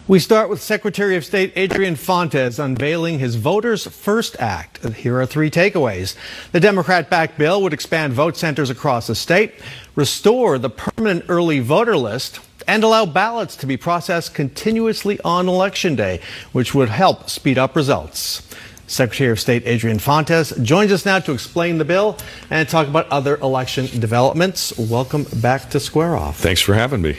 We start with Secretary of State Adrian Fontes unveiling his Voters First Act. Here are three takeaways. The Democrat-backed bill would expand vote centers across the state, restore the permanent early voter list, and allow ballots to be processed continuously on Election Day, which would help speed up results. Secretary of State Adrian Fontes joins us now to explain the bill and talk about other election developments. Welcome back to Square Off. Thanks for having me.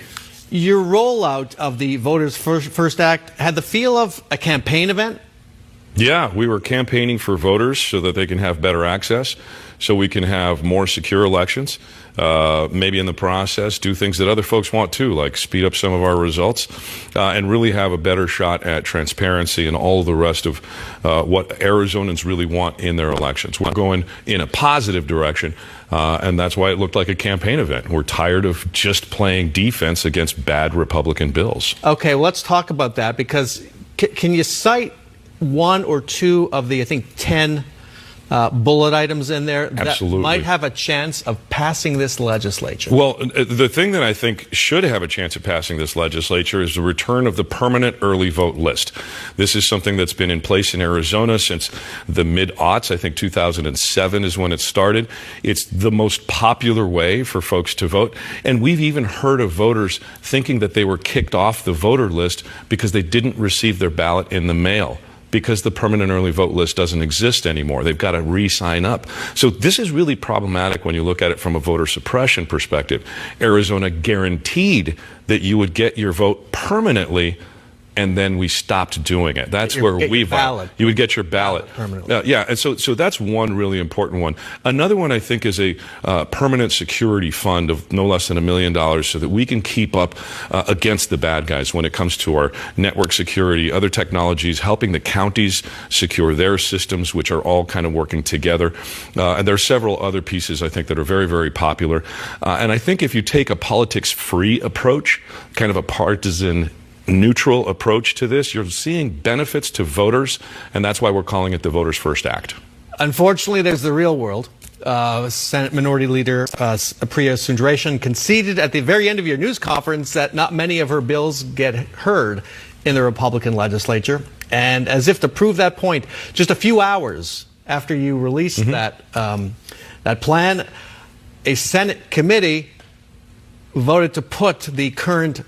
Your rollout of the Voters First Act had the feel of a campaign event? Yeah, we were campaigning for voters so that they can have better access, so we can have more secure elections, maybe in the process do things that other folks want too, like speed up some of our results, and really have a better shot at transparency and all the rest of what Arizonans really want in their elections. We're going in a positive direction, and that's why it looked like a campaign event. We're tired of just playing defense against bad Republican bills. Okay, well, let's talk about that, because can you cite one or two of the, I think, 10 bullet items in there that might have a chance of passing this legislature? Well, the thing that I think should have a chance of passing this legislature is the return of the permanent early vote list. This is something that's been in place in Arizona since the mid-aughts. I think 2007 is when it started. It's the most popular way for folks to vote. And we've even heard of voters thinking that they were kicked off the voter list because they didn't receive their ballot in the mail, because the permanent early vote list doesn't exist anymore. They've got to re-sign up. So this is really problematic when you look at it from a voter suppression perspective. Arizona guaranteed that you would get your vote permanently, and then we stopped doing it. That's where we vote. You would get your ballot permanently. Yeah, and so that's one really important one. Another one, I think, is a permanent security fund of no less than $1 million, so that we can keep up against the bad guys when it comes to our network security, other technologies, helping the counties secure their systems, which are all kind of working together. And there are several other pieces, I think, that are very, very popular. And I think if you take a politics-free approach, kind of a partisan neutral approach to this, you're seeing benefits to voters, and that's why we're calling it the Voters First Act. Unfortunately, there's the real world. Senate Minority Leader Priya Sundaresan conceded at the very end of your news conference that not many of her bills get heard in the Republican legislature. And as if to prove that point, just a few hours after you released that plan, a Senate committee voted to put the current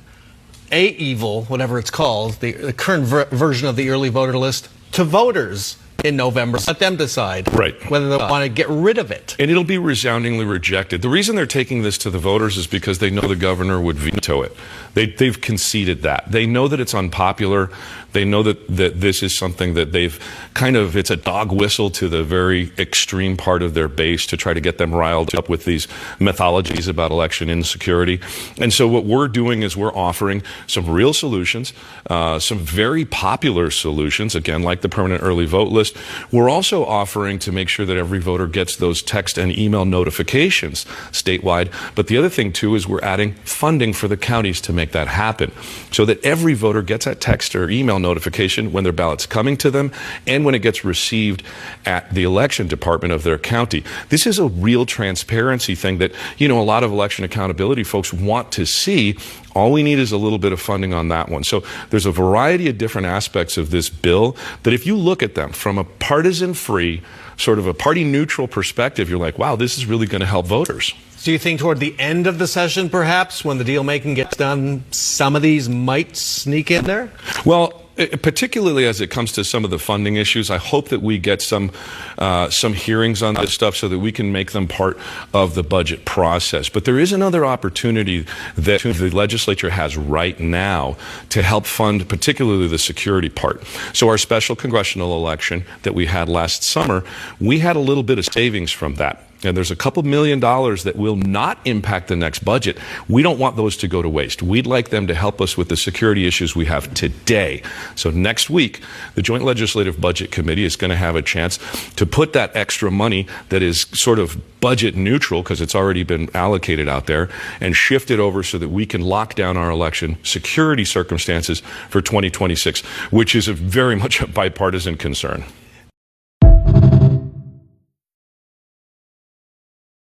whatever it's called, the current version of the early voter list to voters in November. Let them decide whether they want to get rid of it. And it'll be resoundingly rejected. The reason they're taking this to the voters is because they know the governor would veto it. They've conceded that. They know that it's unpopular. They know that this is something that they've it's a dog whistle to the very extreme part of their base to try to get them riled up with these mythologies about election insecurity. And so what we're doing is we're offering some real solutions, some very popular solutions, again, like the permanent early vote list. We're also offering to make sure that every voter gets those text and email notifications statewide. But the other thing, too, is we're adding funding for the counties to make that happen, so that every voter gets that text or email notification when their ballot's coming to them and when it gets received at the election department of their county. This is a real transparency thing that, a lot of election accountability folks want to see. All we need is a little bit of funding on that one. So there's a variety of different aspects of this bill that if you look at them from a partisan-free, sort of a party-neutral perspective, you're like, wow, this is really going to help voters. Do you think toward the end of the session, perhaps, when the deal-making gets done, some of these might sneak in there? Well, particularly as it comes to some of the funding issues, I hope that we get some hearings on this stuff so that we can make them part of the budget process. But there is another opportunity that the legislature has right now to help fund particularly the security part. So our special congressional election that we had last summer, we had a little bit of savings from that. And there's a couple $1 million that will not impact the next budget. We don't want those to go to waste. We'd like them to help us with the security issues we have today. So next week, the Joint Legislative Budget Committee is going to have a chance to put that extra money that is sort of budget neutral, because it's already been allocated out there, and shift it over so that we can lock down our election security circumstances for 2026, which is very much a bipartisan concern.